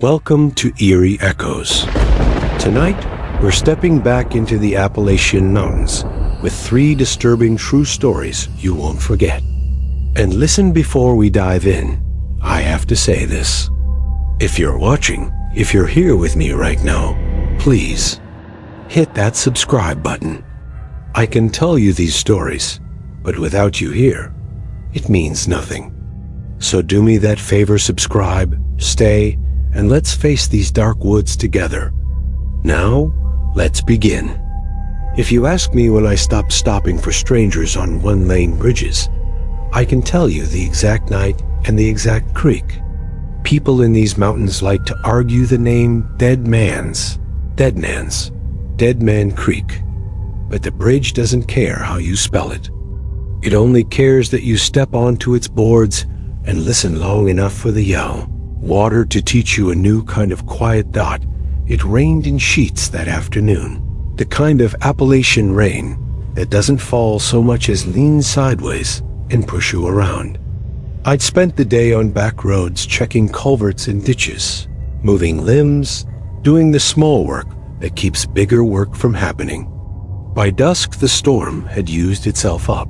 Welcome to Eerie Echoes. Tonight, we're stepping back into the Appalachian Mountains with 3 disturbing true stories you won't forget. And listen before we dive in. I have to say this. If you're watching, if you're here with me right now, please hit that subscribe button. I can tell you these stories, but without you here, it means nothing. So do me that favor, subscribe, stay, and let's face these dark woods together. Now, let's begin. If you ask me when I stopped stopping for strangers on one-lane bridges, I can tell you the exact night and the exact creek. People in these mountains like to argue the name Dead Man Creek. But the bridge doesn't care how you spell it. It only cares that you step onto its boards and listen long enough for the yell. Water to teach you a new kind of quiet dot. It rained in sheets that afternoon. The kind of Appalachian rain that doesn't fall so much as lean sideways and push you around. I'd spent the day on back roads checking culverts and ditches, moving limbs, doing the small work that keeps bigger work from happening. By dusk, the storm had used itself up.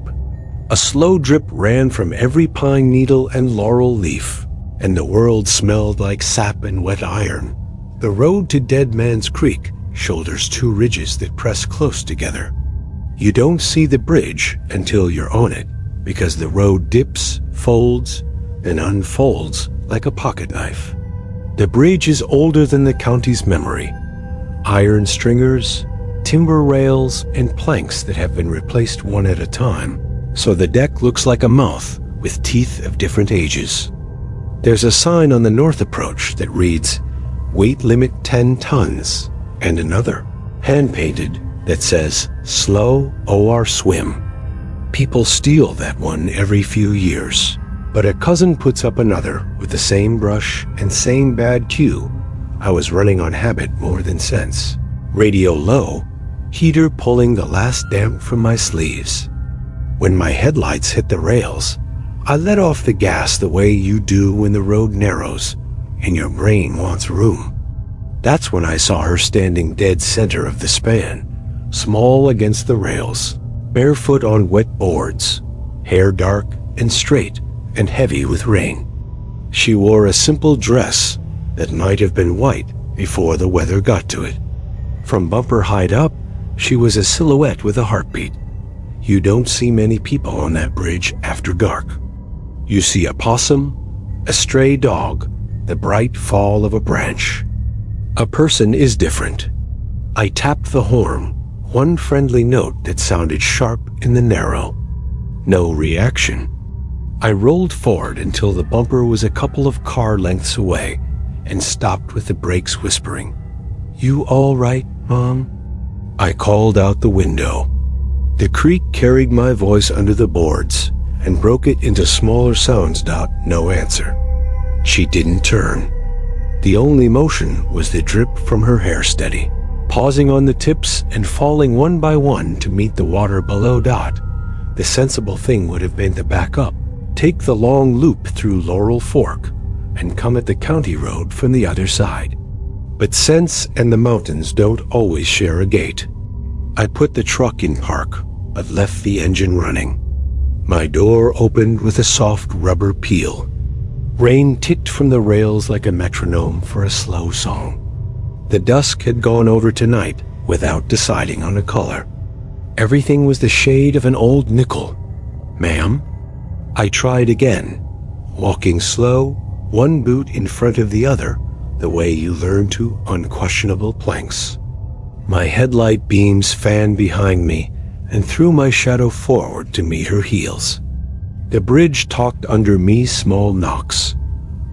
A slow drip ran from every pine needle and laurel leaf, and the world smelled like sap and wet iron. The road to Dead Man's Creek shoulders 2 ridges that press close together. You don't see the bridge until you're on it, because the road dips, folds, and unfolds like a pocket knife. The bridge is older than the county's memory. Iron stringers, timber rails, and planks that have been replaced one at a time, so the deck looks like a mouth with teeth of different ages. There's a sign on the north approach that reads, "Weight limit 10 tons," and another, hand-painted, that says, "Slow OR swim." People steal that one every few years, but a cousin puts up another with the same brush and same bad cue. I was running on habit more than sense. Radio low, heater pulling the last damp from my sleeves. When my headlights hit the rails, I let off the gas the way you do when the road narrows and your brain wants room. That's when I saw her standing dead center of the span, small against the rails, barefoot on wet boards, hair dark and straight and heavy with rain. She wore a simple dress that might have been white before the weather got to it. From bumper height up, she was a silhouette with a heartbeat. You don't see many people on that bridge after dark. You see a possum, a stray dog, the bright fall of a branch. A person is different. I tapped the horn, one friendly note that sounded sharp in the narrow. No reaction. I rolled forward until the bumper was a couple of car lengths away and stopped with the brakes whispering, "You all right, Mom?" I called out the window. The creek carried my voice under the boards and broke it into smaller sounds. No answer. She didn't turn. The only motion was the drip from her hair steady, pausing on the tips and falling one by one to meet the water below. The sensible thing would have been to back up, take the long loop through Laurel Fork, and come at the county road from the other side. But sense and the mountains don't always share a gate. I put the truck in park, but left the engine running. My door opened with a soft rubber peel. Rain ticked from the rails like a metronome for a slow song. The dusk had gone over tonight without deciding on a color. Everything was the shade of an old nickel. "Ma'am?" I tried again, walking slow, one boot in front of the other, the way you learn to on questionable planks. My headlight beams fanned behind me and threw my shadow forward to meet her heels. The bridge talked under me, small knocks,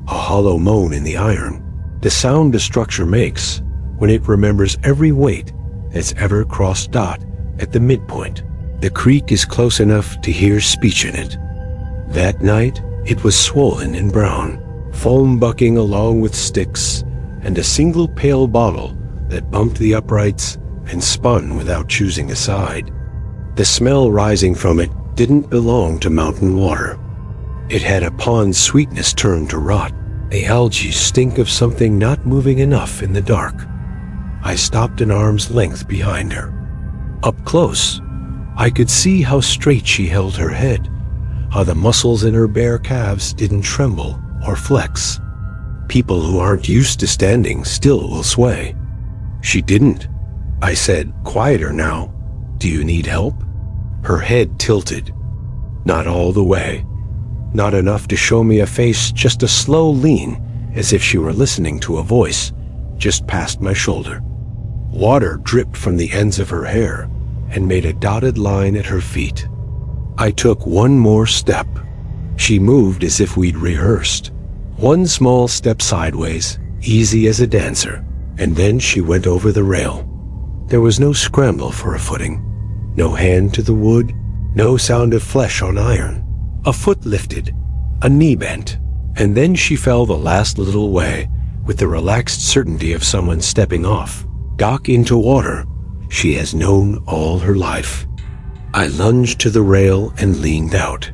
a hollow moan in the iron, the sound the structure makes when it remembers every weight that's ever crossed at the midpoint. The creek is close enough to hear speech in it. That night, it was swollen and brown, foam bucking along with sticks, and a single pale bottle that bumped the uprights and spun without choosing a side. The smell rising from it didn't belong to mountain water. It had a pond's sweetness turned to rot, The algae stink of something not moving enough in the dark. I stopped an arm's length behind her. Up close, I could see how straight she held her head, how the muscles in her bare calves didn't tremble or flex. People who aren't used to standing still will sway. She didn't. I said, quieter now. Do you need help? Her head tilted. Not all the way. Not enough to show me a face, just a slow lean, as if she were listening to a voice, just past my shoulder. Water dripped from the ends of her hair and made a dotted line at her feet. I took one more step. She moved as if we'd rehearsed. One small step sideways, easy as a dancer, and then she went over the rail. There was no scramble for a footing, no hand to the wood, no sound of flesh on iron. A foot lifted, a knee bent, and then she fell the last little way with the relaxed certainty of someone stepping off, dock into water she has known all her life. I lunged to the rail and leaned out.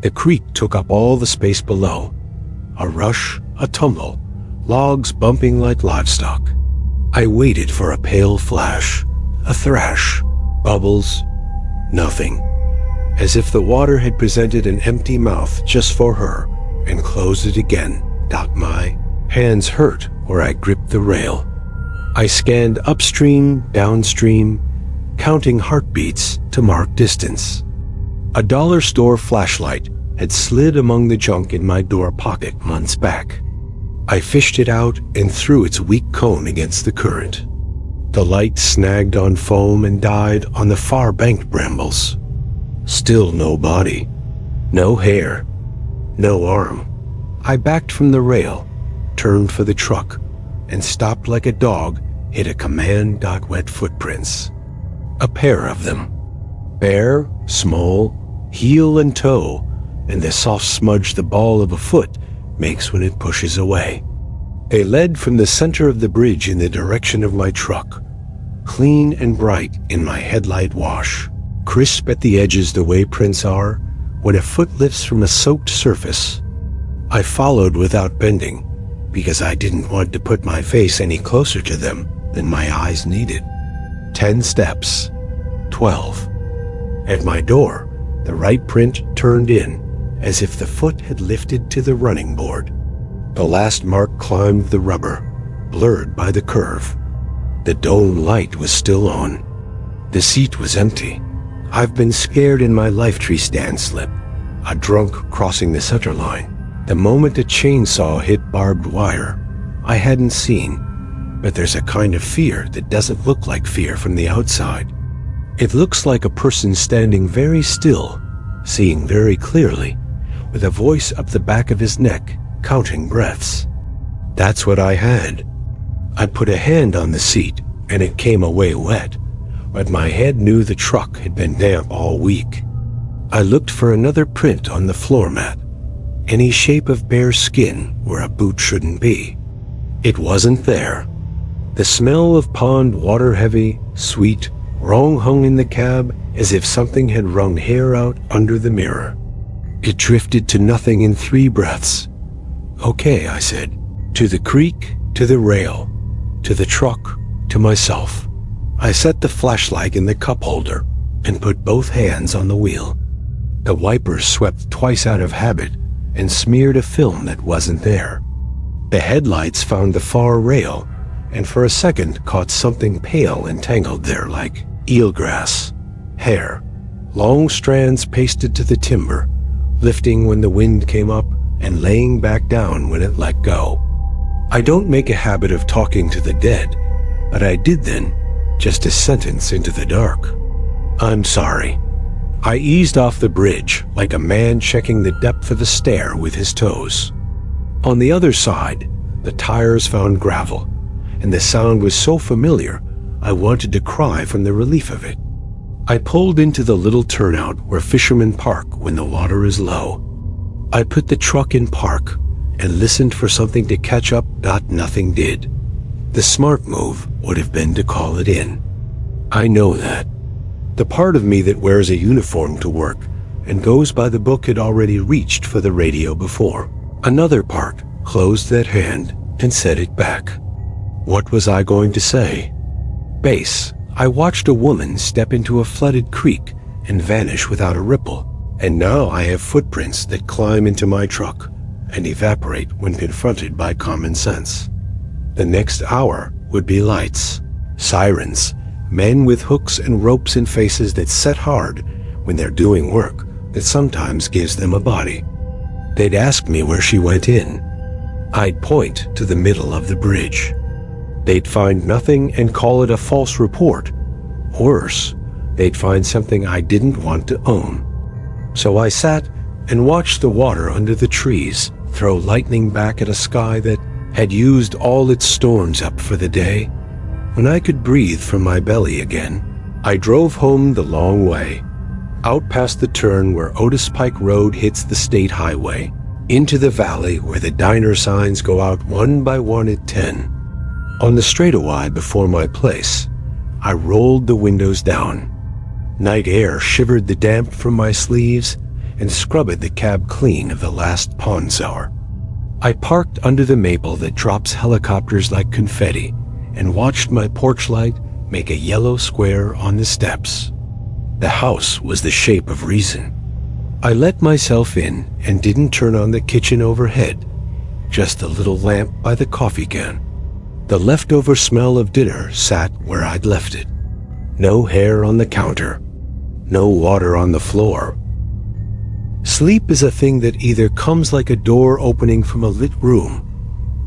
The creek took up all the space below. A rush, a tumble, logs bumping like livestock. I waited for a pale flash, a thrash, bubbles, nothing. As if the water had presented an empty mouth just for her and closed it again. My hands hurt where I gripped the rail. I scanned upstream, downstream, counting heartbeats to mark distance. A dollar store flashlight had slid among the junk in my door pocket months back. I fished it out and threw its weak cone against the current. The light snagged on foam and died on the far-banked brambles. Still no body, no hair, no arm. I backed from the rail, turned for the truck, and stopped like a dog hit a command. Wet footprints. A pair of them. Bare, small, heel and toe, and the soft smudge the ball of a foot makes when it pushes away. They led from the center of the bridge in the direction of my truck, clean and bright in my headlight wash. Crisp at the edges the way prints are when a foot lifts from a soaked surface. I followed without bending because I didn't want to put my face any closer to them than my eyes needed. 10 steps. 12. At my door, the right print turned in as if the foot had lifted to the running board. The last mark climbed the rubber, blurred by the curve. The dome light was still on. The seat was empty. I've been scared in my life tree stand slip, a drunk crossing the center line. The moment a chainsaw hit barbed wire, I hadn't seen, but there's a kind of fear that doesn't look like fear from the outside. It looks like a person standing very still, seeing very clearly, with a voice up the back of his neck, counting breaths. That's what I had. I put a hand on the seat, and it came away wet, but my head knew the truck had been damp all week. I looked for another print on the floor mat, any shape of bare skin where a boot shouldn't be. It wasn't there. The smell of pond water, heavy, sweet, wrong, hung in the cab as if something had wrung hair out under the mirror. It drifted to nothing in 3 breaths. Okay, I said, to the creek, to the rail, to the truck, to myself. I set the flashlight in the cup holder and put both hands on the wheel. The wipers swept twice out of habit and smeared a film that wasn't there. The headlights found the far rail and for a second caught something pale and tangled there like eelgrass, hair, long strands pasted to the timber, lifting when the wind came up and laying back down when it let go. I don't make a habit of talking to the dead, but I did then, just a sentence into the dark. I'm sorry. I eased off the bridge like a man checking the depth of a stair with his toes. On the other side, the tires found gravel, and the sound was so familiar I wanted to cry from the relief of it. I pulled into the little turnout where fishermen park when the water is low. I put the truck in park and listened for something to catch up. Nothing did. The smart move would have been to call it in. I know that. The part of me that wears a uniform to work and goes by the book had already reached for the radio before. Another part, closed that hand, and set it back. What was I going to say? Base, I watched a woman step into a flooded creek and vanish without a ripple, and now I have footprints that climb into my truck and evaporate when confronted by common sense. The next hour would be lights, sirens, men with hooks and ropes and faces that set hard when they're doing work that sometimes gives them a body. They'd ask me where she went in. I'd point to the middle of the bridge. They'd find nothing and call it a false report. Worse, they'd find something I didn't want to own. So I sat and watched the water under the trees throw lightning back at a sky that had used all its storms up for the day. When I could breathe from my belly again, I drove home the long way, out past the turn where Otis Pike Road hits the state highway, into the valley where the diner signs go out one by one at 10. On the straightaway before my place, I rolled the windows down. Night air shivered the damp from my sleeves and scrubbed the cab clean of the last pond sour. I parked under the maple that drops helicopters like confetti and watched my porch light make a yellow square on the steps. The house was the shape of reason. I let myself in and didn't turn on the kitchen overhead, just a little lamp by the coffee can. The leftover smell of dinner sat where I'd left it. No hair on the counter, no water on the floor. Sleep is a thing that either comes like a door opening from a lit room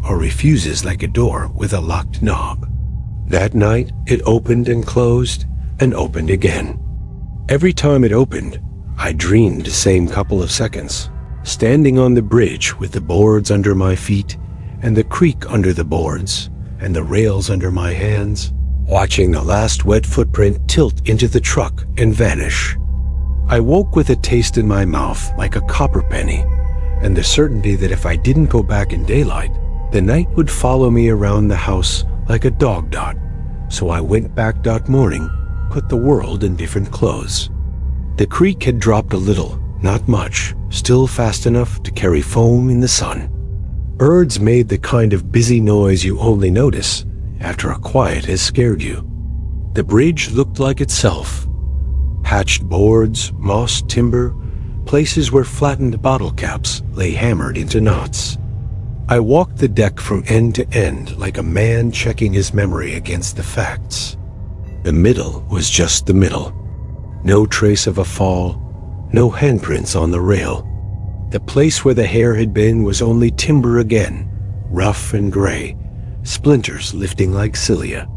or refuses like a door with a locked knob. That night, it opened and closed and opened again. Every time it opened, I dreamed the same couple of seconds, standing on the bridge with the boards under my feet and the creek under the boards and the rails under my hands, watching the last wet footprint tilt into the truck and vanish. I woke with a taste in my mouth like a copper penny, and the certainty that if I didn't go back in daylight, the night would follow me around the house like a dog dot. So I went back that morning, put the world in different clothes. The creek had dropped a little, not much, still fast enough to carry foam in the sun. Birds made the kind of busy noise you only notice after a quiet has scared you. The bridge looked like itself. Patched boards, mossed timber, places where flattened bottle caps lay hammered into knots. I walked the deck from end to end like a man checking his memory against the facts. The middle was just the middle. No trace of a fall, no handprints on the rail. The place where the hair had been was only timber again, rough and gray, splinters lifting like cilia.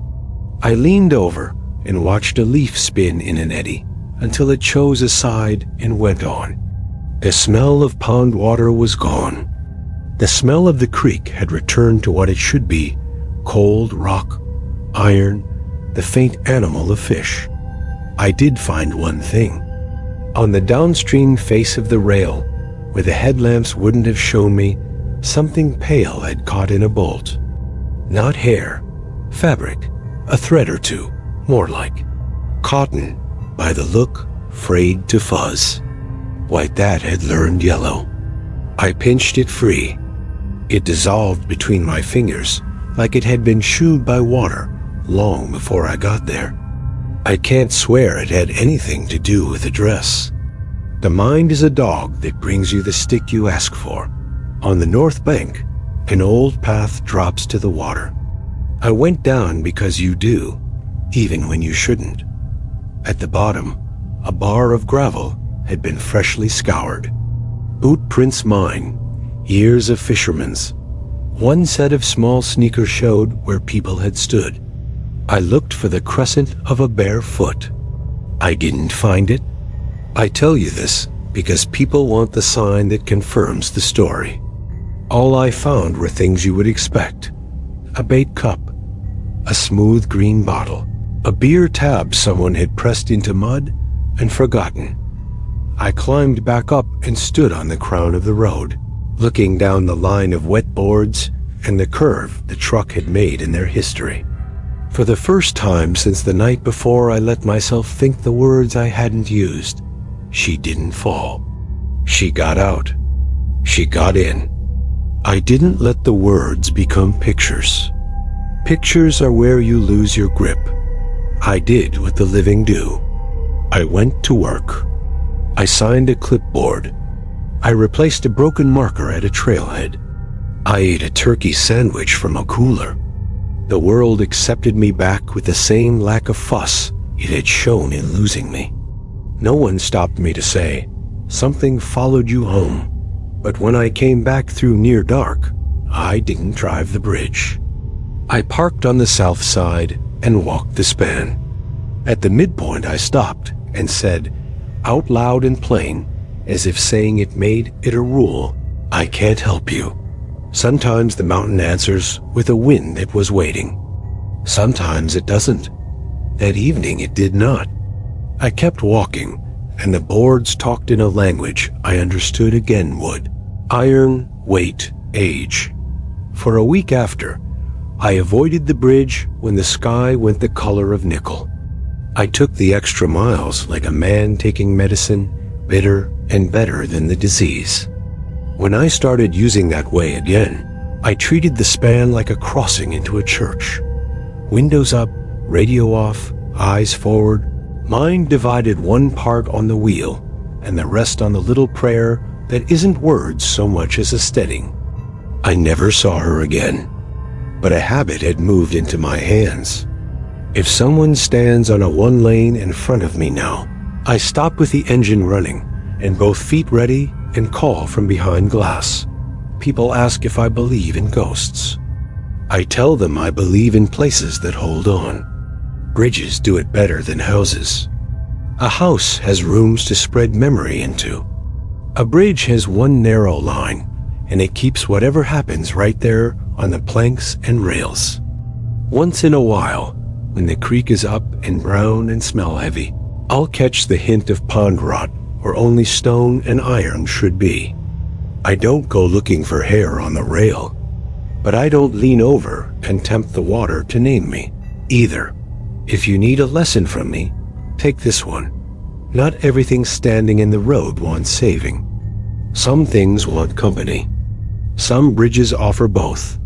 I leaned over and watched a leaf spin in an eddy until it chose a side and went on. The smell of pond water was gone. The smell of the creek had returned to what it should be: cold rock, iron, the faint animal of fish. I did find one thing. On the downstream face of the rail, where the headlamps wouldn't have shown me, something pale had caught in a bolt. Not hair, fabric, a thread or two, more like. Cotton, by the look, frayed to fuzz. Like that had learned yellow. I pinched it free. It dissolved between my fingers like it had been chewed by water long before I got there. I can't swear it had anything to do with the dress. The mind is a dog that brings you the stick you ask for. On the north bank, an old path drops to the water. I went down because you do, even when you shouldn't. At the bottom, a bar of gravel had been freshly scoured. Boot prints mine, years of fishermen's. One set of small sneakers showed where people had stood. I looked for the crescent of a bare foot. I didn't find it. I tell you this because people want the sign that confirms the story. All I found were things you would expect: a bait cup, a smooth green bottle, a beer tab someone had pressed into mud and forgotten. I climbed back up and stood on the crown of the road, looking down the line of wet boards and the curve the truck had made in their history. For the first time since the night before, I let myself think the words I hadn't used. She didn't fall. She got out. She got in. I didn't let the words become pictures. Pictures are where you lose your grip. I did what the living do. I went to work. I signed a clipboard. I replaced a broken marker at a trailhead. I ate a turkey sandwich from a cooler. The world accepted me back with the same lack of fuss it had shown in losing me. No one stopped me to say, "Something followed you home." But when I came back through near dark, I didn't drive the bridge. I parked on the south side and walked the span. At the midpoint, I stopped and said, out loud and plain, as if saying it made it a rule, "I can't help you." Sometimes the mountain answers with a wind that was waiting. Sometimes it doesn't. That evening it did not. I kept walking, and the boards talked in a language I understood again would. Iron, weight, age. For a week after, I avoided the bridge when the sky went the color of nickel. I took the extra miles like a man taking medicine, bitter and better than the disease. When I started using that way again, I treated the span like a crossing into a church. Windows up, radio off, eyes forward, mind divided one part on the wheel and the rest on the little prayer that isn't words so much as a steading. I never saw her again, but a habit had moved into my hands. If someone stands on a one lane in front of me now, I stop with the engine running and both feet ready and call from behind glass. People ask if I believe in ghosts. I tell them I believe in places that hold on. Bridges do it better than houses. A house has rooms to spread memory into. A bridge has one narrow line, and it keeps whatever happens right there on the planks and rails. Once in a while, when the creek is up and brown and smell heavy, I'll catch the hint of pond rot where only stone and iron should be. I don't go looking for hair on the rail, but I don't lean over and tempt the water to name me either. If you need a lesson from me, take this one. Not everything standing in the road wants saving. Some things want company. Some bridges offer both.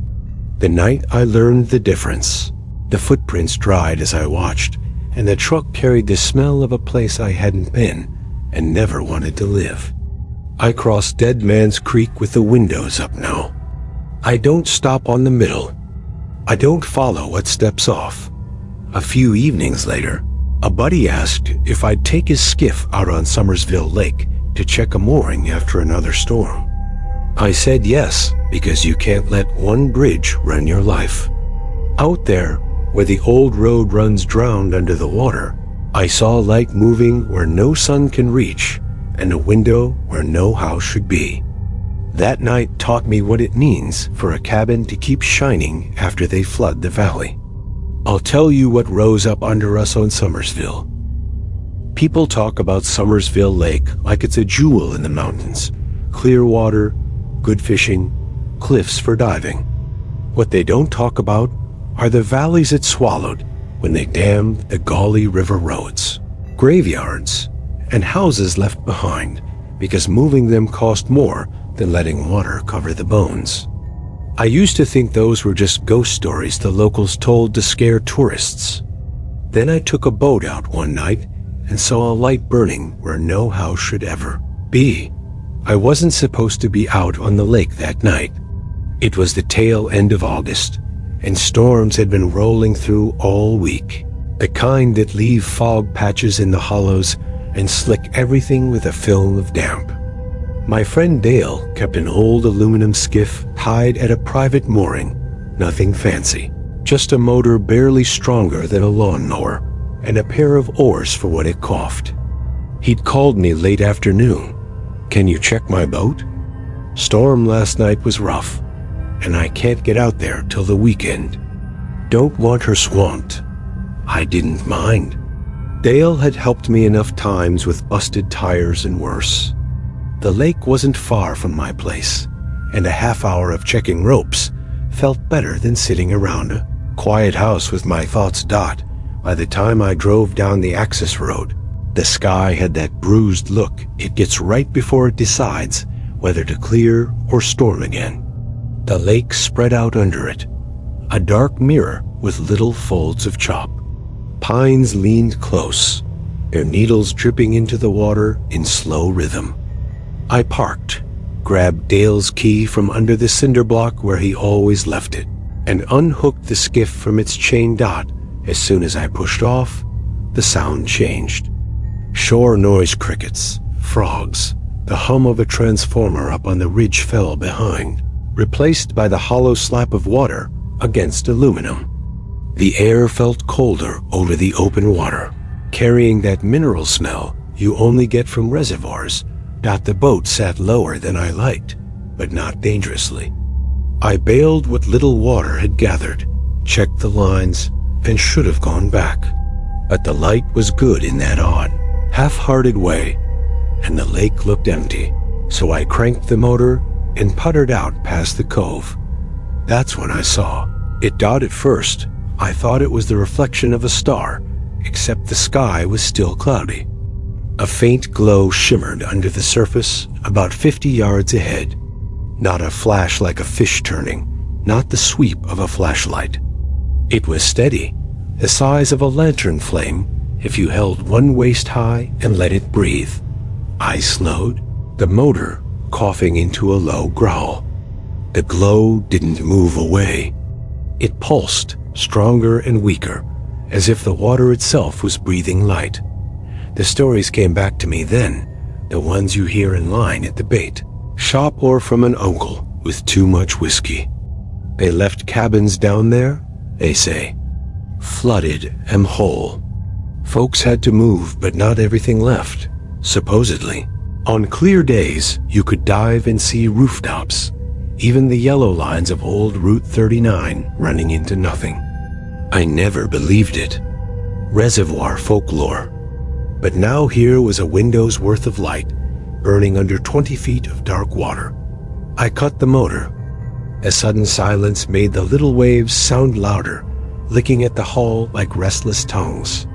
The night I learned the difference, the footprints dried as I watched, and the truck carried the smell of a place I hadn't been and never wanted to live. I cross Dead Man's Creek with the windows up now. I don't stop on the middle. I don't follow what steps off. A few evenings later, a buddy asked if I'd take his skiff out on Summersville Lake to check a mooring after another storm. I said yes, because you can't let one bridge run your life. Out there, where the old road runs drowned under the water, I saw light moving where no sun can reach and a window where no house should be. That night taught me what it means for a cabin to keep shining after they flood the valley. I'll tell you what rose up under us on Summersville. People talk about Summersville Lake like it's a jewel in the mountains. Clear water, good fishing, cliffs for diving. What they don't talk about are the valleys it swallowed when they dammed the Gauley River roads, graveyards, and houses left behind because moving them cost more than letting water cover the bones. I used to think those were just ghost stories the locals told to scare tourists. Then I took a boat out one night and saw a light burning where no house should ever be. I wasn't supposed to be out on the lake that night. It was the tail end of August, and storms had been rolling through all week, the kind that leave fog patches in the hollows and slick everything with a film of damp. My friend Dale kept an old aluminum skiff tied at a private mooring, nothing fancy, just a motor barely stronger than a lawnmower and a pair of oars for when it coughed. He'd called me late afternoon. "Can you check my boat? Storm last night was rough, and I can't get out there till the weekend. Don't want her swamped." I didn't mind. Dale had helped me enough times with busted tires and worse. The lake wasn't far from my place, and a half hour of checking ropes felt better than sitting around a quiet house with my thoughts dot. By the time I drove down the access road, the sky had that bruised look it gets right before it decides whether to clear or storm again. The lake spread out under it, a dark mirror with little folds of chalk. Pines leaned close, their needles dripping into the water in slow rhythm. I parked, grabbed Dale's key from under the cinder block where he always left it, and unhooked the skiff from its chain dot. As soon as I pushed off, the sound changed. Shore noise crickets, frogs, the hum of a transformer up on the ridge fell behind, replaced by the hollow slap of water against aluminum. The air felt colder over the open water, carrying that mineral smell you only get from reservoirs. The boat sat lower than I liked, but not dangerously. I bailed what little water had gathered, checked the lines, and should have gone back. But the light was good in that odd, half-hearted way, and the lake looked empty, so I cranked the motor and puttered out past the cove. That's when I saw it. At first, I thought it was the reflection of a star, except the sky was still cloudy. A faint glow shimmered under the surface about 50 yards ahead. Not a flash like a fish turning, not the sweep of a flashlight. It was steady, the size of a lantern flame if you held one waist high and let it breathe. I slowed, the motor coughing into a low growl. The glow didn't move away. It pulsed, stronger and weaker, as if the water itself was breathing light. The stories came back to me then, the ones you hear in line at the bait shop or from an uncle with too much whiskey. They left cabins down there, they say, flooded and whole. Folks had to move, but not everything left, supposedly. On clear days, you could dive and see rooftops, even the yellow lines of old Route 39 running into nothing. I never believed it. Reservoir folklore. But now here was a window's worth of light, burning under 20 feet of dark water. I cut the motor. A sudden silence made the little waves sound louder, licking at the hull like restless tongues.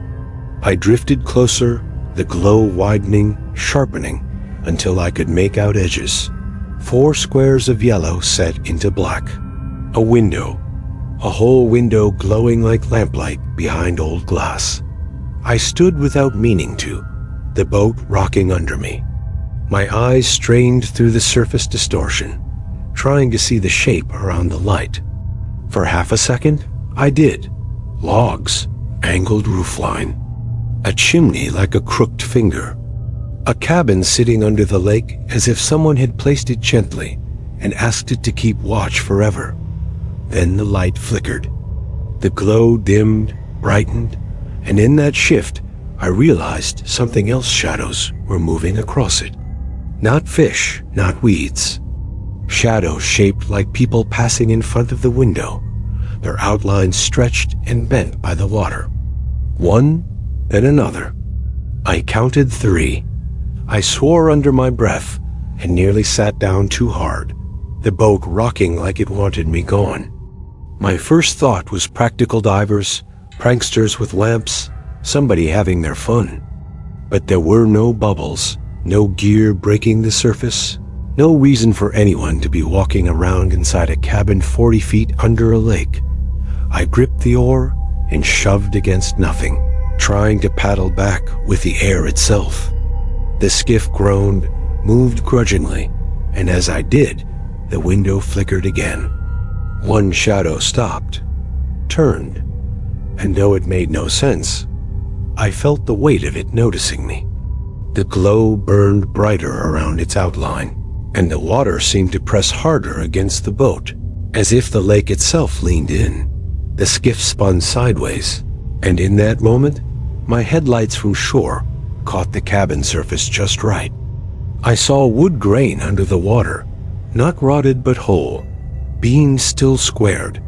I drifted closer, the glow widening, sharpening, until I could make out edges. 4 squares of yellow set into black. A window, a whole window glowing like lamplight behind old glass. I stood without meaning to, the boat rocking under me. My eyes strained through the surface distortion, trying to see the shape around the light. For half a second, I did. Logs, angled roofline. A chimney like a crooked finger. A cabin sitting under the lake as if someone had placed it gently and asked it to keep watch forever. Then the light flickered. The glow dimmed, brightened, and in that shift, I realized something else. Shadows were moving across it. Not fish, not weeds. Shadows shaped like people passing in front of the window, their outlines stretched and bent by the water. One, then another. I counted 3. I swore under my breath and nearly sat down too hard, the boat rocking like it wanted me gone. My first thought was practical divers, pranksters with lamps, somebody having their fun. But there were no bubbles, no gear breaking the surface, no reason for anyone to be walking around inside a cabin 40 feet under a lake. I gripped the oar and shoved against nothing, trying to paddle back with the air itself. The skiff groaned, moved grudgingly, and as I did, the window flickered again. One shadow stopped, turned, and though it made no sense, I felt the weight of it noticing me. The glow burned brighter around its outline, and the water seemed to press harder against the boat, as if the lake itself leaned in. The skiff spun sideways, and in that moment, my headlights from shore caught the cabin surface just right. I saw wood grain under the water, not rotted but whole, beams still squared,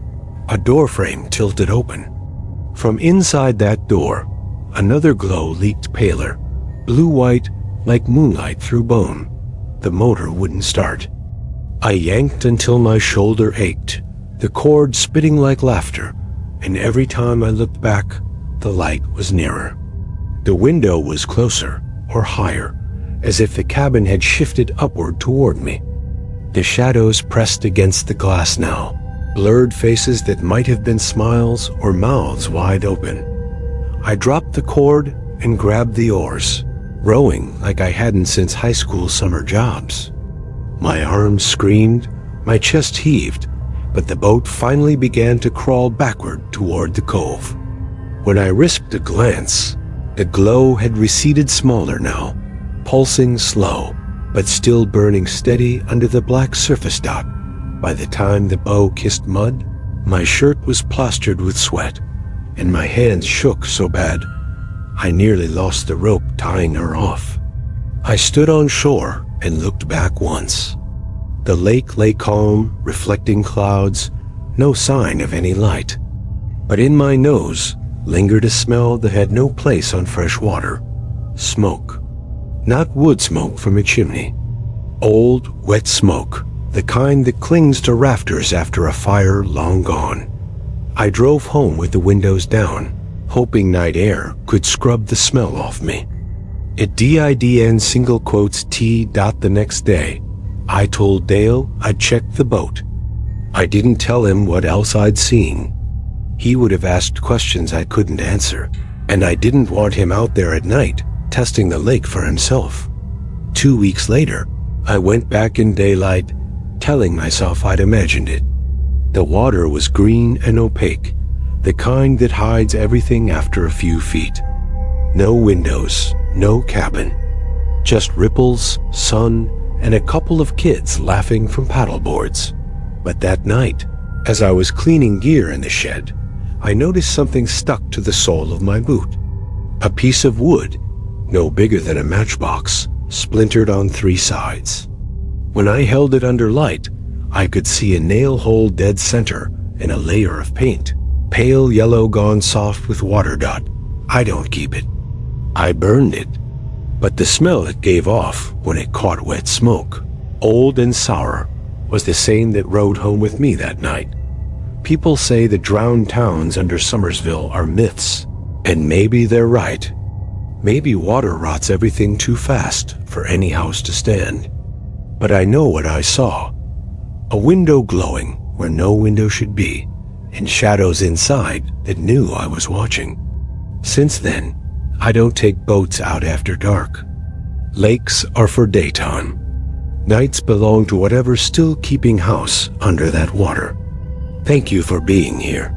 a doorframe tilted open. From inside that door, another glow leaked paler, blue-white like moonlight through bone. The motor wouldn't start. I yanked until my shoulder ached, the cord spitting like laughter, and every time I looked back, the light was nearer. The window was closer, or higher, as if the cabin had shifted upward toward me. The shadows pressed against the glass now, blurred faces that might have been smiles or mouths wide open. I dropped the cord and grabbed the oars, rowing like I hadn't since high school summer jobs. My arms screamed, my chest heaved, but the boat finally began to crawl backward toward the cove. When I risked a glance, the glow had receded smaller now, pulsing slow, but still burning steady under the black surface dot. By the time the bow kissed mud, my shirt was plastered with sweat, and my hands shook so bad I nearly lost the rope tying her off. I stood on shore and looked back once. The lake lay calm, reflecting clouds, no sign of any light. But in my nose lingered a smell that had no place on fresh water. Smoke. Not wood smoke from a chimney. Old, wet smoke, the kind that clings to rafters after a fire long gone. I drove home with the windows down, hoping night air could scrub the smell off me. At DIDN single quotes T. The next day, I told Dale I'd checked the boat. I didn't tell him what else I'd seen. He would have asked questions I couldn't answer, and I didn't want him out there at night testing the lake for himself. 2 weeks later, I went back in daylight, telling myself I'd imagined it. The water was green and opaque, the kind that hides everything after a few feet. No windows, no cabin. Just ripples, sun, and a couple of kids laughing from paddleboards. But that night, as I was cleaning gear in the shed, I noticed something stuck to the sole of my boot. A piece of wood, no bigger than a matchbox, splintered on 3 sides. When I held it under light, I could see a nail hole dead center and a layer of paint, pale yellow gone soft with water dot. I don't keep it. I burned it. But the smell it gave off when it caught wet smoke, old and sour, was the same that rode home with me that night. People say the drowned towns under Summersville are myths, and maybe they're right. Maybe water rots everything too fast for any house to stand. But I know what I saw. A window glowing where no window should be, and shadows inside that knew I was watching. Since then, I don't take boats out after dark. Lakes are for daytime. Nights belong to whatever's still keeping house under that water. Thank you for being here.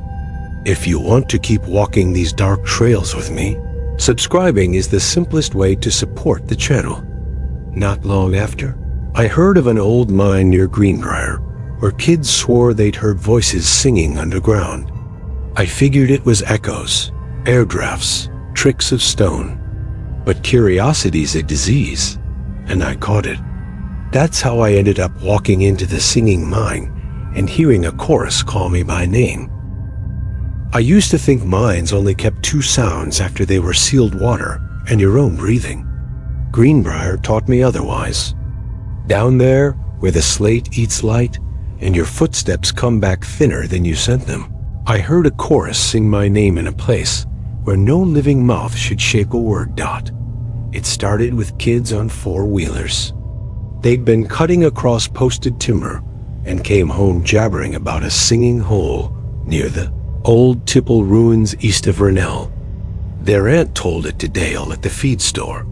If you want to keep walking these dark trails with me, subscribing is the simplest way to support the channel. Not long after, I heard of an old mine near Greenbrier where kids swore they'd heard voices singing underground. I figured it was echoes, air drafts, tricks of stone. But curiosity's a disease, and I caught it. That's how I ended up walking into the singing mine and hearing a chorus call me by name. I used to think mines only kept 2 sounds after they were sealed water and your own breathing. Greenbrier taught me otherwise. Down there, where the slate eats light and your footsteps come back thinner than you sent them, I heard a chorus sing my name in a place where no living mouth should shape a word dot. It started with kids on 4-wheelers. They'd been cutting across posted timber and came home jabbering about a singing hole near the old Tipple ruins east of Rennell. Their aunt told it to Dale at the feed store,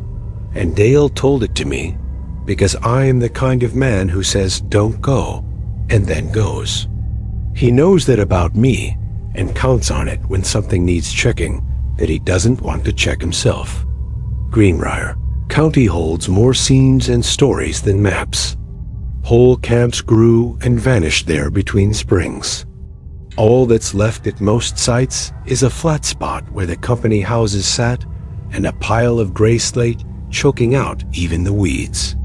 and Dale told it to me because I am the kind of man who says don't go and then goes. He knows that about me and counts on it when something needs checking that he doesn't want to check himself. Greenbrier County holds more scenes and stories than maps. Whole camps grew and vanished there between springs. All that's left at most sites is a flat spot where the company houses sat and a pile of gray slate choking out even the weeds.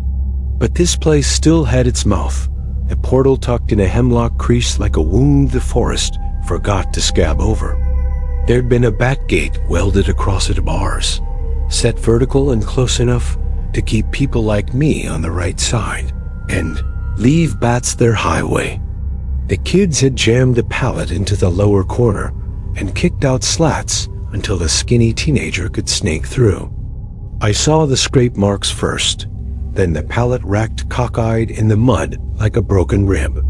But this place still had its mouth, a portal tucked in a hemlock crease like a wound the forest forgot to scab over. There'd been a bat gate welded across it bars, set vertical and close enough to keep people like me on the right side, and leave bats their highway. The kids had jammed a pallet into the lower corner and kicked out slats until a skinny teenager could snake through. I saw the scrape marks first, then the pallet racked cockeyed in the mud like a broken rib.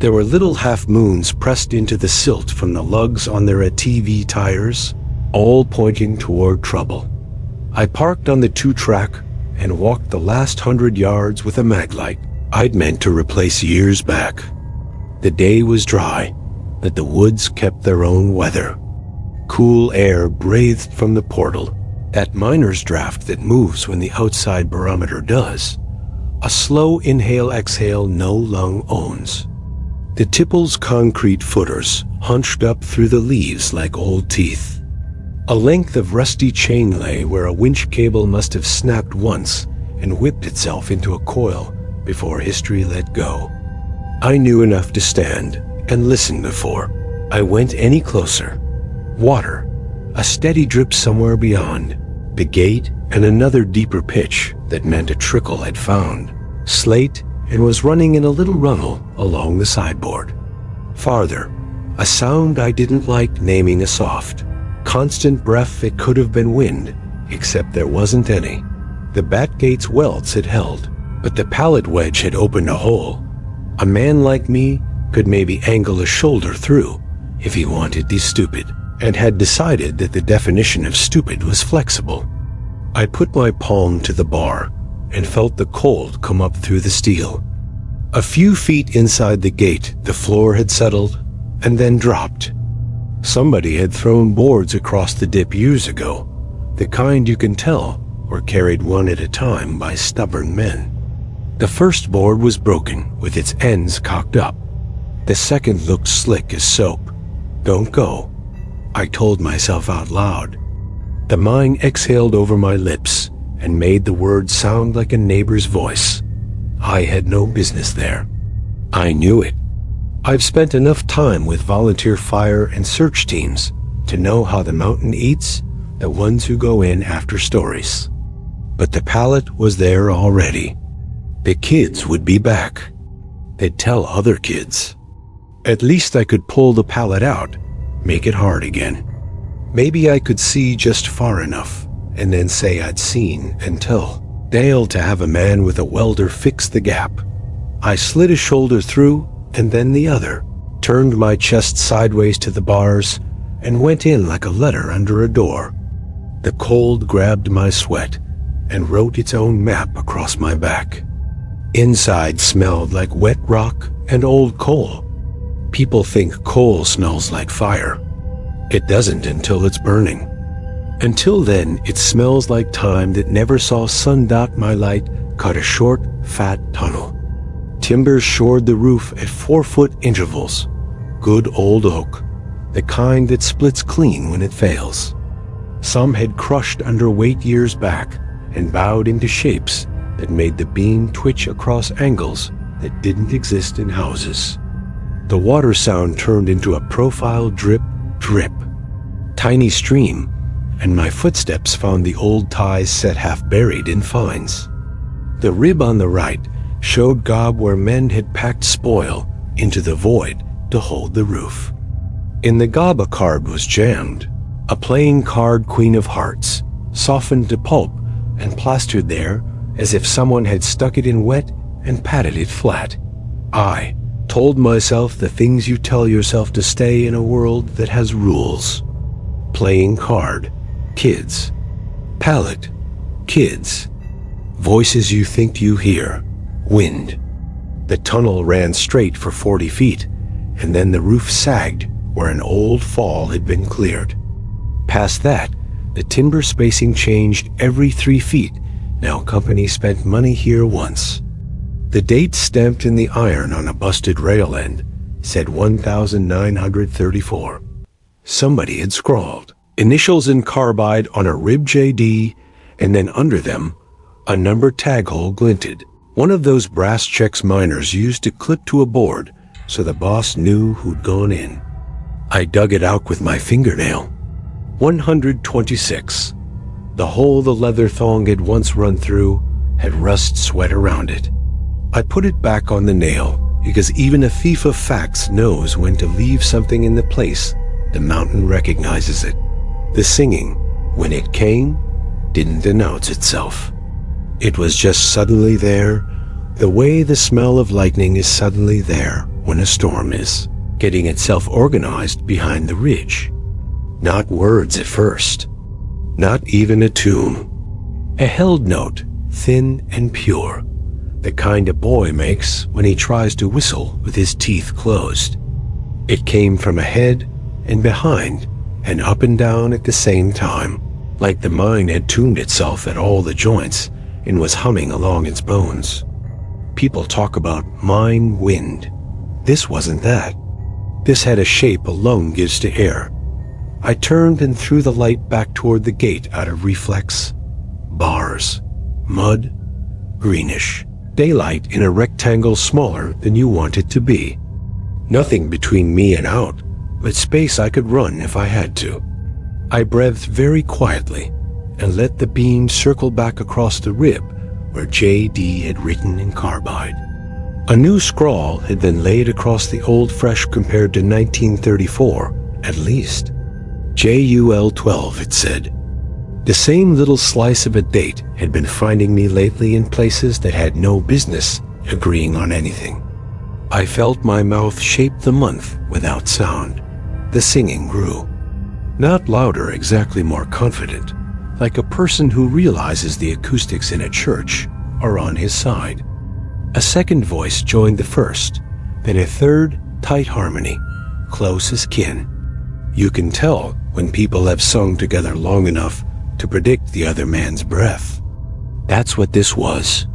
There were little half-moons pressed into the silt from the lugs on their ATV tires, all pointing toward trouble. I parked on the 2-track and walked the last 100 yards with a maglite I'd meant to replace years back. The day was dry, but the woods kept their own weather. Cool air breathed from the portal, that miner's draft that moves when the outside barometer does. A slow inhale-exhale no lung owns. The tipple's concrete footers hunched up through the leaves like old teeth. A length of rusty chain lay where a winch cable must have snapped once and whipped itself into a coil before history let go. I knew enough to stand and listen before I went any closer. Water, a steady drip somewhere beyond, the gate, and another deeper pitch that meant a trickle I'd found. Slate, and was running in a little runnel along the sideboard. Farther, a sound I didn't like naming a soft, constant breath that could have been wind, except there wasn't any. The Batgate's welds had held, but the pallet wedge had opened a hole. A man like me could maybe angle a shoulder through if he wanted to be stupid, and had decided that the definition of stupid was flexible. I put my palm to the bar and felt the cold come up through the steel. A few feet inside the gate, the floor had settled and then dropped. Somebody had thrown boards across the dip years ago, the kind you can tell were carried one at a time by stubborn men. The first board was broken, with its ends cocked up. The second looked slick as soap. "Don't go," I told myself out loud. The mine exhaled over my lips and made the words sound like a neighbor's voice. I had no business there. I knew it. I've spent enough time with volunteer fire and search teams to know how the mountain eats the ones who go in after stories. But the pallet was there already. The kids would be back. They'd tell other kids. At least I could pull the pallet out, make it hard again. Maybe I could see just far enough, and then say I'd seen and tell. Dale to have a man with a welder fix the gap. I slid a shoulder through, and then the other, turned my chest sideways to the bars, and went in like a letter under a door. The cold grabbed my sweat and wrote its own map across my back. Inside smelled like wet rock and old coal. People think coal smells like fire. It doesn't until it's burning. Until then, it smells like time that never saw sun. My light cut a short, fat tunnel. Timbers shored the roof at 4-foot intervals. Good old oak, the kind that splits clean when it fails. Some had crushed under weight years back and bowed into shapes that made the beam twitch across angles that didn't exist in houses. The water sound turned into a profile drip, drip. Tiny stream, and my footsteps found the old ties set half buried in fines. The rib on the right showed gob where men had packed spoil into the void to hold the roof. In the gob a card was jammed, a playing card Queen of Hearts, softened to pulp and plastered there as if someone had stuck it in wet and patted it flat. I told myself the things you tell yourself to stay in a world that has rules. Playing card, kids. Pallet, kids. Voices you think you hear, wind. The tunnel ran straight for 40 feet, and then the roof sagged where an old fall had been cleared. Past that, the timber spacing changed every 3 feet. Now company spent money here once. The date stamped in the iron on a busted rail end said 1934. Somebody had scrawled initials in carbide on a rib JD, and then under them, a numbered tag hole glinted. One of those brass checks miners used to clip to a board so the boss knew who'd gone in. I dug it out with my fingernail. 126. The hole the leather thong had once run through had rust sweat around it. I put it back on the nail because even a thief of facts knows when to leave something in the place the mountain recognizes it. The singing, when it came, didn't announce itself. It was just suddenly there, The way the smell of lightning is suddenly there when a storm is, getting itself organized behind the ridge. Not words at first. Not even a tune. A held note, thin and pure. The kind a boy makes when he tries to whistle with his teeth closed. It came from ahead and behind and up and down at the same time, like the mine had tuned itself at all the joints and was humming along its bones. People talk about mine wind. This wasn't that. This had a shape a lung gives to air. I turned and threw the light back toward the gate out of reflex. Bars. Mud. Greenish. Daylight in a rectangle smaller than you want it to be. Nothing between me and out, but space I could run if I had to. I breathed very quietly and let the beam circle back across the rib where J.D. had written in carbide. A new scrawl had been laid across the old fresh compared to 1934, at least. JUL 12, it said. The same little slice of a date had been finding me lately in places that had no business agreeing on anything. I felt my mouth shape the month without sound. The singing grew. Not louder, exactly more confident, like a person who realizes the acoustics in a church are on his side. A second voice joined the first, then a third, tight harmony, close as kin. You can tell when people have sung together long enough to predict the other man's breath. That's what this was.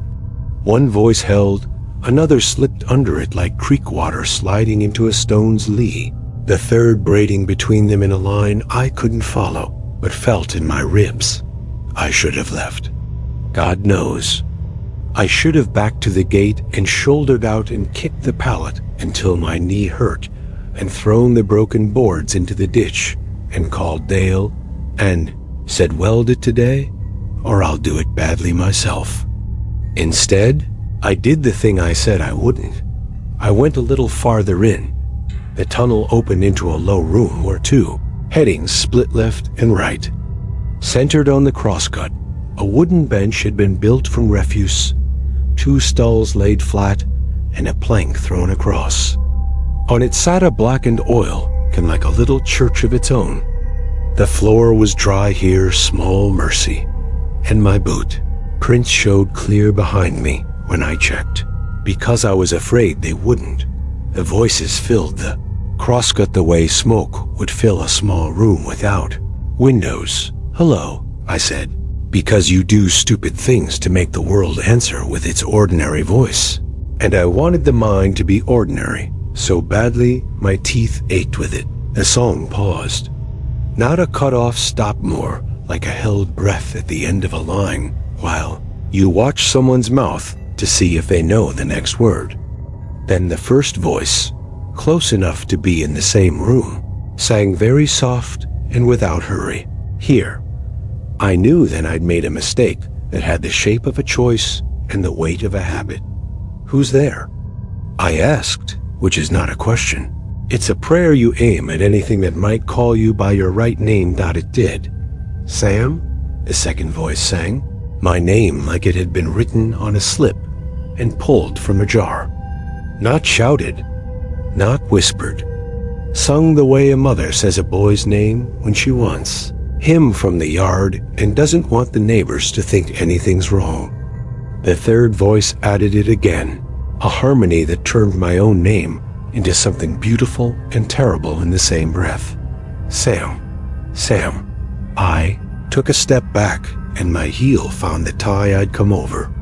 One voice held, another slipped under it like creek water sliding into a stone's lee, the third braiding between them in a line I couldn't follow, but felt in my ribs. I should have left. God knows. I should have backed to the gate and shouldered out and kicked the pallet until my knee hurt, and thrown the broken boards into the ditch, and called Dale, and said, weld it today, or I'll do it badly myself. Instead, I did the thing I said I wouldn't. I went a little farther in. The tunnel opened into a low room where two headings split left and right. Centered on the crosscut, a wooden bench had been built from refuse, 2 stalls laid flat, and a plank thrown across. On it sat a blackened oilkin like a little church of its own. The floor was dry here, small mercy. And my boot prints showed clear behind me when I checked, because I was afraid they wouldn't. The voices filled the crosscut the way smoke would fill a small room without windows. Hello, I said, because you do stupid things to make the world answer with its ordinary voice. And I wanted the mine to be ordinary, so badly my teeth ached with it. The song paused. Not a cut-off stop more, like a held breath at the end of a line, while you watch someone's mouth to see if they know the next word. Then the first voice, close enough to be in the same room, sang very soft and without hurry. Here. I knew then I'd made a mistake that had the shape of a choice and the weight of a habit. Who's there? I asked, which is not a question. It's a prayer you aim at anything that might call you by your right name. It did. Sam? The second voice sang, my name like it had been written on a slip and pulled from a jar. Not shouted, not whispered. Sung the way a mother says a boy's name when she wants him from the yard and doesn't want the neighbors to think anything's wrong. The third voice added it again, a harmony that turned my own name into something beautiful and terrible in the same breath. Sam, Sam. I took a step back and my heel found the tie I'd come over.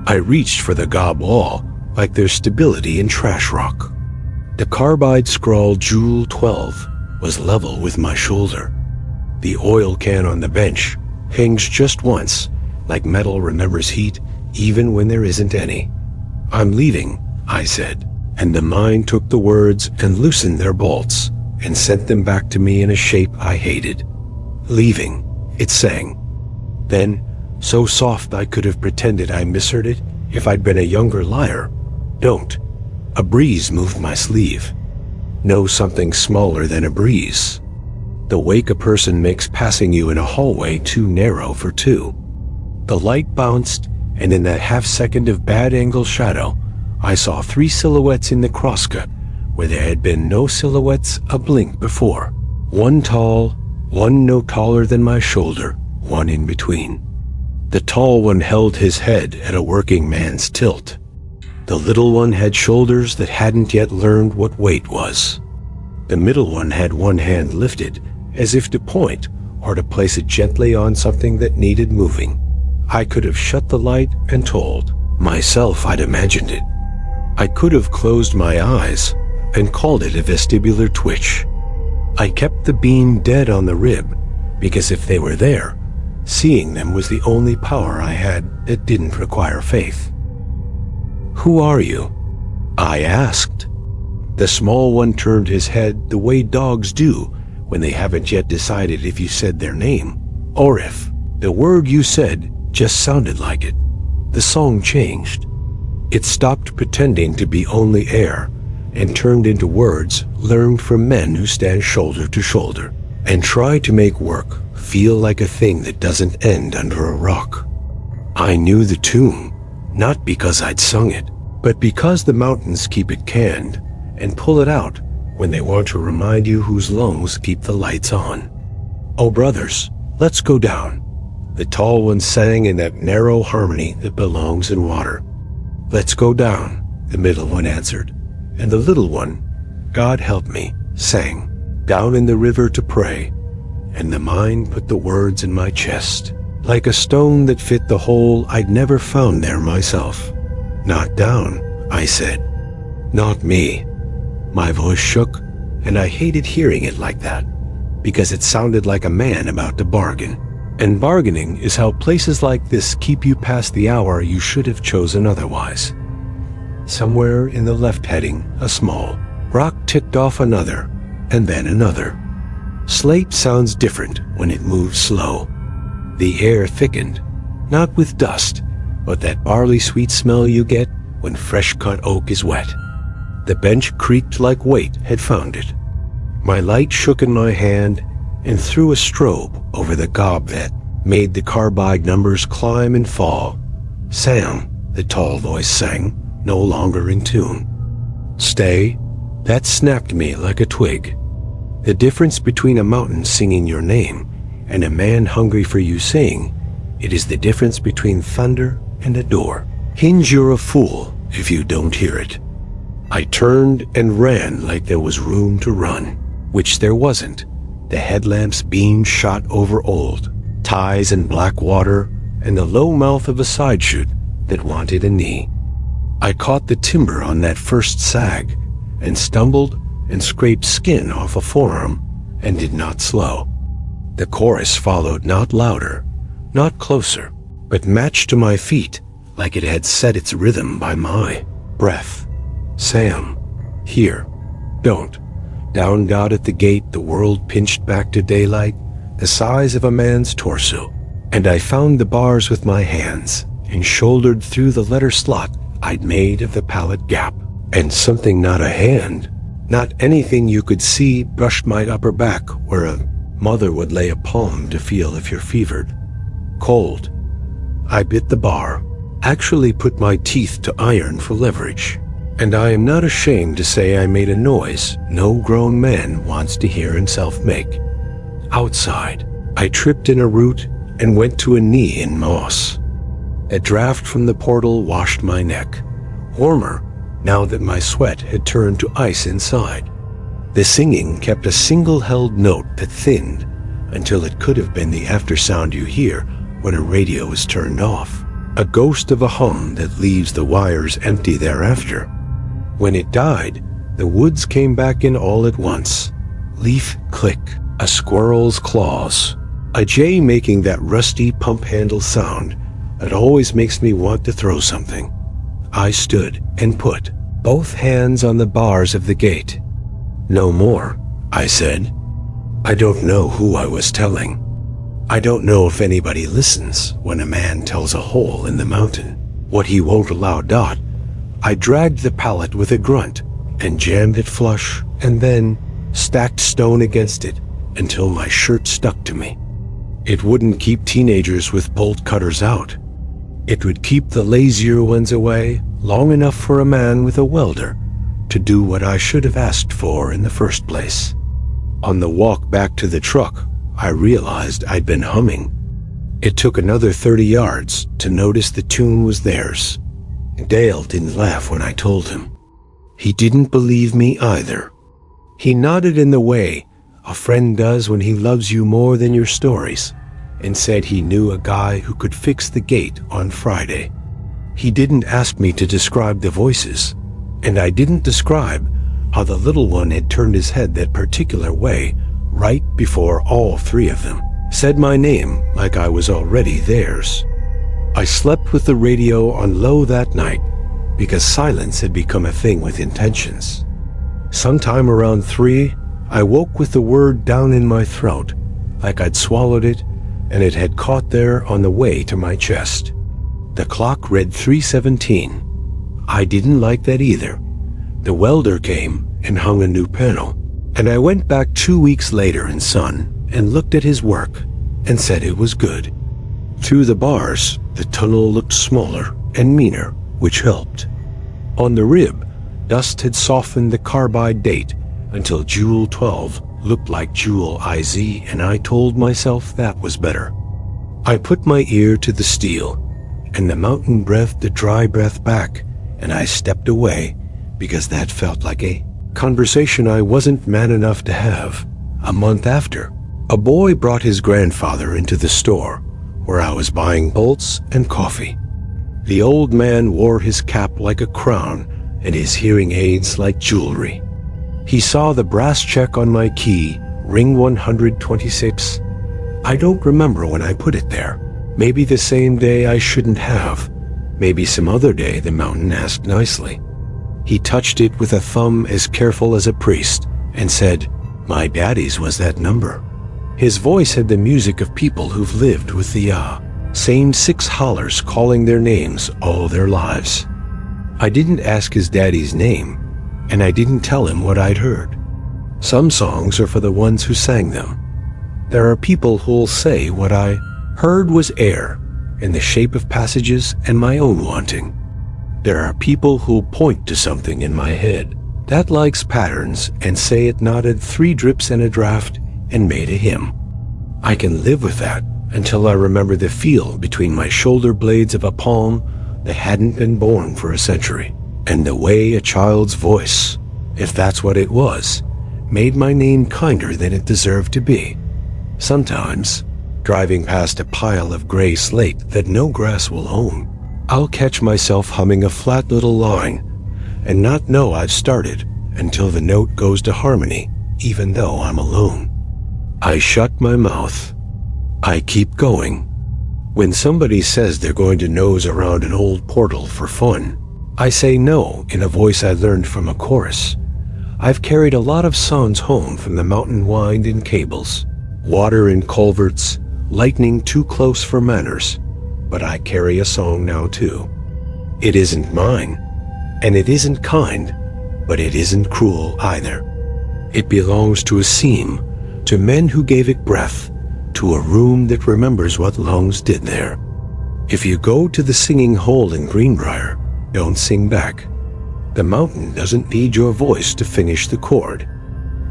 I reached for the gob wall like there's stability in trash rock. The carbide scrawl Jewel 12 was level with my shoulder. The oil can on the bench hangs just once, like metal remembers heat even when there isn't any. I'm leaving, I said, and the mine took the words and loosened their bolts and sent them back to me in a shape I hated. Leaving, it sang. Then, so soft I could have pretended I misheard it if I'd been a younger liar. Don't. A breeze moved my sleeve. Know something smaller than a breeze. The wake a person makes passing you in a hallway too narrow for two. The light bounced and in that half-second of bad-angle shadow, I saw 3 silhouettes in the crosscut where there had been no silhouettes a blink before. One tall, one no taller than my shoulder, one in between. The tall one held his head at a working man's tilt. The little one had shoulders that hadn't yet learned what weight was. The middle one had one hand lifted, as if to point or to place it gently on something that needed moving. I could have shut the light and told myself I'd imagined it. I could have closed my eyes and called it a vestibular twitch. I kept the beam dead on the rib, because if they were there, seeing them was the only power I had that didn't require faith. "Who are you?" I asked. The small one turned his head the way dogs do when they haven't yet decided if you said their name, or if the word you said just sounded like it. The song changed. It stopped pretending to be only air and turned into words learned from men who stand shoulder to shoulder and try to make work feel like a thing that doesn't end under a rock. I knew the tune, not because I'd sung it, but because the mountains keep it canned and pull it out when they want to remind you whose lungs keep the lights on. "Oh, brothers, let's go down," the tall one sang in that narrow harmony that belongs in water. "Let's go down," the middle one answered, and the little one, "God help me," sang, "down in the river to pray," and the mind put the words in my chest, like a stone that fit the hole I'd never found there myself. "Not down," I said. "Not me." My voice shook, and I hated hearing it like that, because it sounded like a man about to bargain. And bargaining is how places like this keep you past the hour you should have chosen otherwise. Somewhere in the left heading, a small rock ticked off another, and then another. Slate sounds different when it moves slow. The air thickened, not with dust, but that barley-sweet smell you get when fresh-cut oak is wet. The bench creaked like weight had found it. My light shook in my hand and threw a strobe over the gob that made the carbide numbers climb and fall. "Sam," the tall voice sang, no longer in tune. "Stay." That snapped me like a twig. The difference between a mountain singing your name and a man hungry for you saying, it is the difference between thunder and a door. Hinge, you're a fool if you don't hear it. I turned and ran like there was room to run, which there wasn't. The headlamp's beam shot over old ties and black water and the low mouth of a side chute that wanted a knee. I caught the timber on that first sag and stumbled and scraped skin off a forearm and did not slow. The chorus followed, not louder, not closer, but matched to my feet like it had set its rhythm by my breath. "Sam, here, don't." Down God at the gate, the world pinched back to daylight, the size of a man's torso, and I found the bars with my hands and shouldered through the letter slot I'd made of the pallet gap. And something not a hand, not anything you could see, brushed my upper back where a mother would lay a palm to feel if you're fevered. Cold. I bit the bar, actually put my teeth to iron for leverage. And I am not ashamed to say I made a noise no grown man wants to hear himself make. Outside, I tripped in a root and went to a knee in moss. A draft from the portal washed my neck, warmer now that my sweat had turned to ice inside. The singing kept a single-held note that thinned until it could have been the aftersound you hear when a radio is turned off, a ghost of a hum that leaves the wires empty thereafter. When it died, the woods came back in all at once. Leaf click, a squirrel's claws, a jay making that rusty pump handle sound that always makes me want to throw something. I stood and put both hands on the bars of the gate. "No more," I said. I don't know who I was telling. I don't know if anybody listens when a man tells a hole in the mountain what he won't allow. I dragged the pallet with a grunt and jammed it flush and then stacked stone against it until my shirt stuck to me. It wouldn't keep teenagers with bolt cutters out. It would keep the lazier ones away long enough for a man with a welder to do what I should have asked for in the first place. On the walk back to the truck, I realized I'd been humming. It took another 30 yards to notice the tune was theirs. Dale didn't laugh when I told him. He didn't believe me either. He nodded in the way a friend does when he loves you more than your stories, and said he knew a guy who could fix the gate on Friday. He didn't ask me to describe the voices, and I didn't describe how the little one had turned his head that particular way right before all three of them said my name like I was already theirs. I slept with the radio on low that night because silence had become a thing with intentions. Sometime around 3, I woke with the word down in my throat, like I'd swallowed it, and it had caught there on the way to my chest. The clock read 3:17. I didn't like that either. The welder came and hung a new panel, and I went back 2 weeks later in sun and looked at his work and said it was good. Through the bars, the tunnel looked smaller and meaner, which helped. On the rib, dust had softened the carbide date until Jewel 12 looked like Jewel IZ, and I told myself that was better. I put my ear to the steel, and the mountain breathed the dry breath back, and I stepped away because that felt like a conversation I wasn't man enough to have. A month after, a boy brought his grandfather into the store where I was buying bolts and coffee. The old man wore his cap like a crown and his hearing aids like jewelry. He saw the brass check on my key, ring 126. I don't remember when I put it there. Maybe the same day I shouldn't have. Maybe some other day, the mountain asked nicely. He touched it with a thumb as careful as a priest and said, "My daddy's was that number." His voice had the music of people who've lived with the same 6 hollers calling their names all their lives. I didn't ask his daddy's name, and I didn't tell him what I'd heard. Some songs are for the ones who sang them. There are people who'll say what I heard was air in the shape of passages and my own wanting. There are people who'll point to something in my head that likes patterns and say it nodded 3 drips and a draft and made a hymn. I can live with that until I remember the feel between my shoulder blades of a palm that hadn't been born for a century, and the way a child's voice, if that's what it was, made my name kinder than it deserved to be. Sometimes, driving past a pile of gray slate that no grass will own, I'll catch myself humming a flat little line and not know I've started until the note goes to harmony, even though I'm alone. I shut my mouth. I keep going. When somebody says they're going to nose around an old portal for fun, I say no in a voice I learned from a chorus. I've carried a lot of songs home from the mountain wind in cables, water in culverts, lightning too close for manners, but I carry a song now too. It isn't mine, and it isn't kind, but it isn't cruel either. It belongs to a seam, to men who gave it breath, to a room that remembers what lungs did there. If you go to the singing hole in Greenbrier, don't sing back. The mountain doesn't need your voice to finish the chord.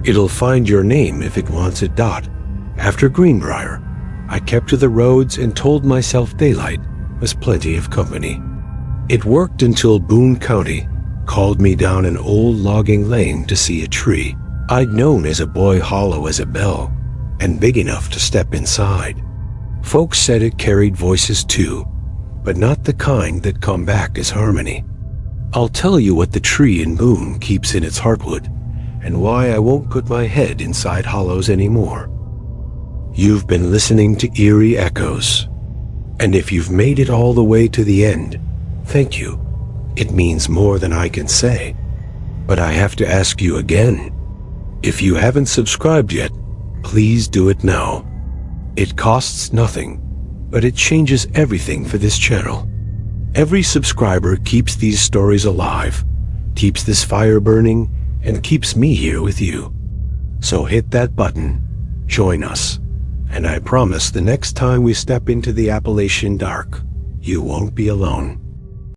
It'll find your name if it wants a dot. After Greenbrier, I kept to the roads and told myself daylight was plenty of company. It worked until Boone County called me down an old logging lane to see a tree I'd known as a boy hollow as a bell and big enough to step inside. Folks said it carried voices too, but not the kind that come back as harmony. I'll tell you what the tree in Boone keeps in its heartwood and why I won't put my head inside hollows anymore. You've been listening to Eerie Echoes, and if you've made it all the way to the end, thank you. It means more than I can say. But I have to ask you again. If you haven't subscribed yet, please do it now. It costs nothing, but it changes everything for this channel. Every subscriber keeps these stories alive, keeps this fire burning, and keeps me here with you. So hit that button, join us, and I promise the next time we step into the Appalachian dark, you won't be alone.